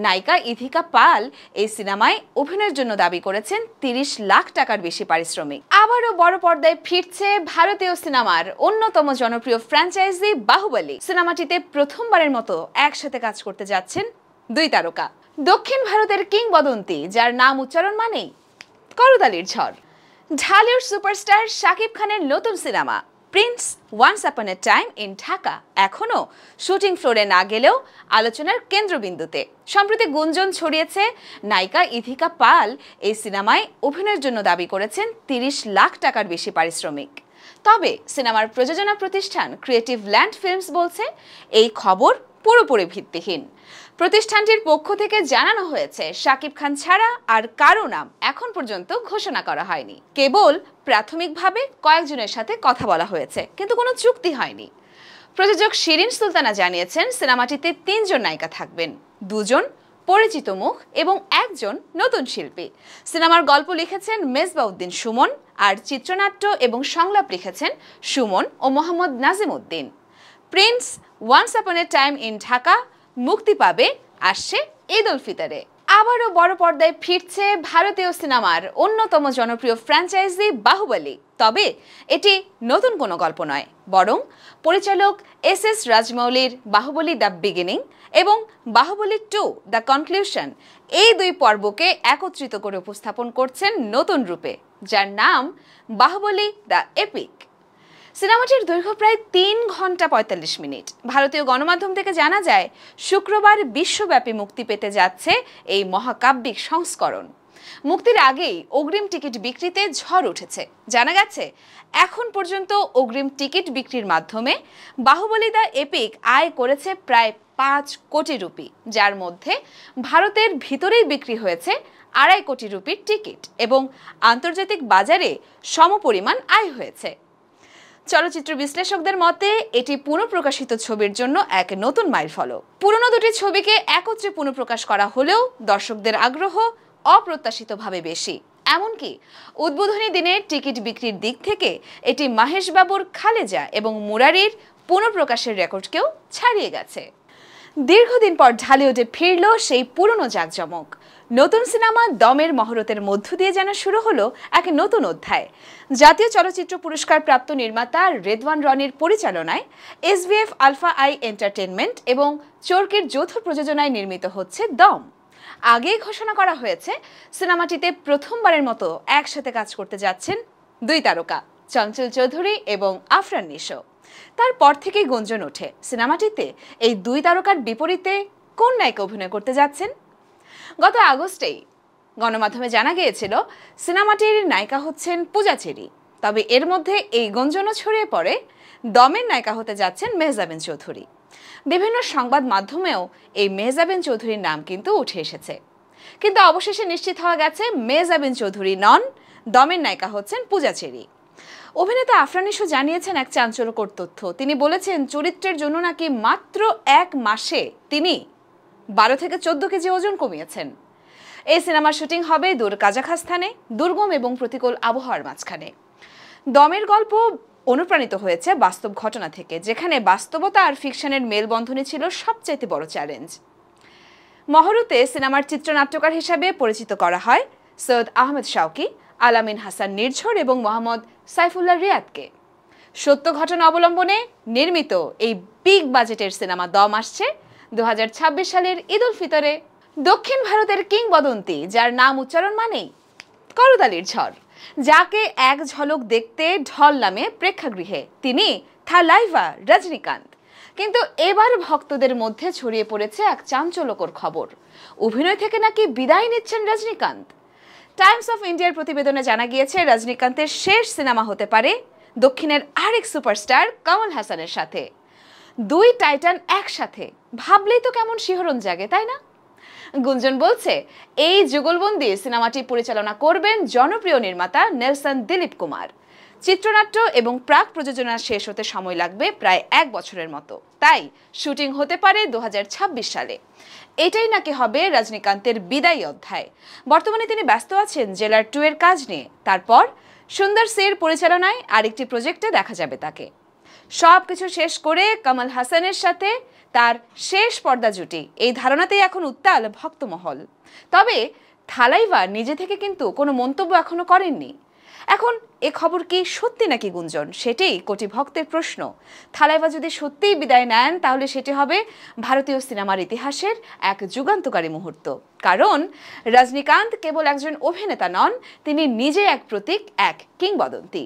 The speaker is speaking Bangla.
নায়িকা ইথিকা পাল এই সিনেমায় অভিনয়ের জন্য দাবি করেছেন 30 লাখ টাকার বেশি পারিশ্রমিক। আবারও বড় পর্দায় ফিরছে ভারতীয় সিনেমার অন্যতম জনপ্রিয় ফ্র্যাঞ্চাইজি বাহুবলী। সিনেমাটিতে প্রথমবারের মতো একসাথে কাজ করতে যাচ্ছেন দুই তারকা। দক্ষিণ ভারতের কিংবদন্তি যার নাম উচ্চারণ মানেই করতালির ঝড়, ঢালিউড সুপারস্টার শাকিব খানের নতুন cinema Prince once upon a time in Dhaka এখনো শুটিং ফ্লোরে না গেলেও আলোচনার কেন্দ্রবিন্দুতে। সম্প্রতি গুঞ্জন ছড়িয়েছে নায়িকা ইথিকা পাল এই সিনেমায় অভিনয়ের জন্য দাবি করেছেন 30 লাখ টাকার বেশি পারিশ্রমিক। তবে সিনেমার প্রযোজনা প্রতিষ্ঠান ক্রিয়েটিভ ল্যান্ড ফিল্মস বলছে এই খবর পুরোপুরি ভিত্তিহীন। প্রতিষ্ঠানটির পক্ষ থেকে জানানো হয়েছে শাকিব খান ছাড়া আর কারো নাম এখন পর্যন্ত ঘোষণা করা হয়নি। কেবল প্রাথমিকভাবে কয়েকজনের সাথে কথা বলা হয়েছে, কিন্তু কোনো চুক্তি হয়নি। প্রযোজক শিরিন সুলতানা জানিয়েছেন সিনেমাটিতে 3 জন নায়িকা থাকবেন, 2 জন পরিচিত মুখ এবং 1 জন নতুন শিল্পী। সিনেমার গল্প লিখেছেন মেজবাউদ্দিন সুমন আর চিত্রনাট্য এবং সংলাপ লিখেছেন সুমন ও Mohammad Nazim Uddin. Prince once upon a time in Dhaka মুক্তি পাবে আসছে ঈদ উল ফিতরে। আবারও বড় পর্দায় ফিরছে ভারতীয় সিনেমার অন্যতম জনপ্রিয় ফ্র্যাঞ্চাইজি বাহুবলী। তবে এটি নতুন কোনো গল্প নয়, বরং পরিচালক এস রাজমৌলির বাহুবলী দ্য বিগিনিং এবং বাহুবলী 2 দ্য কনক্লুশন এই 2 পর্বকে একত্রিত করে উপস্থাপন করছেন নতুন রূপে, যার নাম বাহুবলী দ্য এপিক। সিনেমাটির দৈর্ঘ্য প্রায় 3 ঘন্টা 45 মিনিট। ভারতীয় গণমাধ্যম থেকে জানা যায় শুক্রবার বিশ্বব্যাপী মুক্তি পেতে যাচ্ছে এই মহাকাব্যিক সংস্করণ। মুক্তির আগেই অগ্রিম টিকিট বিক্রিতে ঝড় উঠেছে। জানা গেছে এখন পর্যন্ত অগ্রিম টিকিট বিক্রির মাধ্যমে বাহুবলী দ্য এপিক আয় করেছে প্রায় 5 কোটি রুপি, যার মধ্যে ভারতের ভিতরেই বিক্রি হয়েছে 2.5 কোটি রুপির টিকিট এবং আন্তর্জাতিক বাজারে সমপরিমাণ আয় হয়েছে। চলচ্চিত্র বিশ্লেষকদের মতে এটি পুনঃপ্রকাশিত ছবির জন্য এক নতুন মাইলফলক। পুরনো দুটি ছবিকে একত্রে পুনঃপ্রকাশ করা হলেও দর্শকদের আগ্রহ অপ্রত্যাশিতভাবে বেশি। এমনকি উদ্বোধনী দিনের টিকিট বিক্রির দিক থেকে এটি মাহেশ বাবুর খালেজা এবং মুরারির পুনঃপ্রকাশের রেকর্ডকেও ছাড়িয়ে গেছে। দীর্ঘদিন পর ঢালিউডে ফিরল সেই পুরনো জাঁকজমক। নতুন সিনেমা দমের মহরতের মধ্য দিয়ে যেন শুরু হলো এক নতুন অধ্যায়। জাতীয় চলচ্চিত্র পুরস্কার প্রাপ্ত নির্মাতা রেদওয়ান রনির পরিচালনায় এসভিএফ আলফা আই এন্টারটেইনমেন্ট এবং চরকির যৌথ প্রযোজনায় নির্মিত হচ্ছে দম। আগেই ঘোষণা করা হয়েছে সিনেমাটিতে প্রথমবারের মতো একসাথে কাজ করতে যাচ্ছেন 2 তারকা, চঞ্চল চৌধুরী এবং আফরান নিশো। তারপর থেকেই গুঞ্জন ওঠে সিনেমাটিতে এই 2 তারকার বিপরীতে কোন নায়িকা অভিনয় করতে যাচ্ছেন। গত আগস্টেই গণমাধ্যমে জানা গিয়েছিল সিনেমাটির নায়িকা হচ্ছেন পূজা চেরি। তবে এর মধ্যে এই গুঞ্জনও ছড়িয়ে পড়ে দমের নায়িকা হতে যাচ্ছেন মেহজাবিন চৌধুরী। বিভিন্ন সংবাদ মাধ্যমেও এই মেহজাবিন চৌধুরীর নাম কিন্তু উঠে এসেছে, কিন্তু অবশেষে নিশ্চিত হওয়া গেছে মেহজাবিন চৌধুরী নন, দমের নায়িকা হচ্ছেন পূজা চেরি। অভিনেতা আফরান নিশো জানিয়েছেন এক চাঞ্চল্যকর তথ্য। তিনি বলেছেন চরিত্রের জন্য নাকি মাত্র 1 মাসে তিনি 12 থেকে 14 কেজি ওজন কমিয়েছেন। এই সিনেমার শুটিং হবে দূর কাজাখস্তানে, দুর্গম এবং প্রতিকূল আবহাওয়ার মাঝখানে। দমের গল্প অনুপ্রাণিত হয়েছে বাস্তব ঘটনা থেকে, যেখানে বাস্তবতা আর ফিকশনের মেলবন্ধনই ছিল সবচেয়ে বড় চ্যালেঞ্জ। মহরতে সিনেমার চিত্রনাট্যকার হিসাবে পরিচিত করা হয় সৈয়দ আহমেদ শাওকি, আলামিন হাসান নির্ঝর এবং মোহাম্মদ সাইফুল্লাহ রিয়াদকে। সত্য ঘটনা অবলম্বনে নির্মিত এই বিগ বাজেটের সিনেমা দম আসছে 2026 সালের ঈদ উল ফিতরে। দক্ষিণ ভারতের কিংবদন্তি যার নাম উচ্চারণ মানেই করতালির ঝড়, যাকে এক ঝলক দেখতে ঢল নামে প্রেক্ষাগৃহে, তিনি থালাইভা রজনীকান্ত। কিন্তু এবার ভক্তদের মধ্যে ছড়িয়ে পড়েছে এক চাঞ্চল্যকর খবর, অভিনয় থেকে নাকি বিদায় নিচ্ছেন রজনীকান্ত। টাইমস অফ ইন্ডিয়ার প্রতিবেদনে জানা গিয়েছে রজনীকান্তের শেষ সিনেমা হতে পারে দক্ষিণের আরেক সুপারস্টার কমল হাসানের সাথে। 2 টাইটান একসাথে, ভাবলেই তো কেমন শিহরণ জাগে, তাই না? গুঞ্জন বলছে এই যুগলবন্দি সিনেমাটি পরিচালনা করবেন জনপ্রিয় নির্মাতা নেলসন দিলীপ কুমার। চিত্রনাট্য এবং প্রাক প্রযোজনা শেষ হতে সময় লাগবে প্রায় 1 বছরের মতো, তাই শুটিং হতে পারে 2026 সালে। এটাই নাকি হবে রজনীকান্তের বিদায়ী অধ্যায়। বর্তমানে তিনি ব্যস্ত আছেন জেলার 2 এর কাজ নিয়ে। তারপর সুন্দর সির পরিচালনায় আরেকটি প্রজেক্টে দেখা যাবে তাকে। সবকিছু শেষ করে কমল হাসানের সাথে তার শেষ পর্দা জুটি, এই ধারণাতেই এখন উত্তাল ভক্তমহল। তবে থালাইভা নিজে থেকে কিন্তু কোনো মন্তব্য এখনো করেননি। এখন এ খবর কি সত্যি নাকি গুঞ্জন, সেটাই কোটি ভক্তের প্রশ্ন। থালাইভা যদি সত্যিই বিদায় নেন তাহলে সেটি হবে ভারতীয় সিনেমার ইতিহাসের এক যুগান্তকারী মুহূর্ত। কারণ রজনীকান্ত কেবল একজন অভিনেতা নন, তিনি নিজে এক প্রতীক, এক কিংবদন্তি।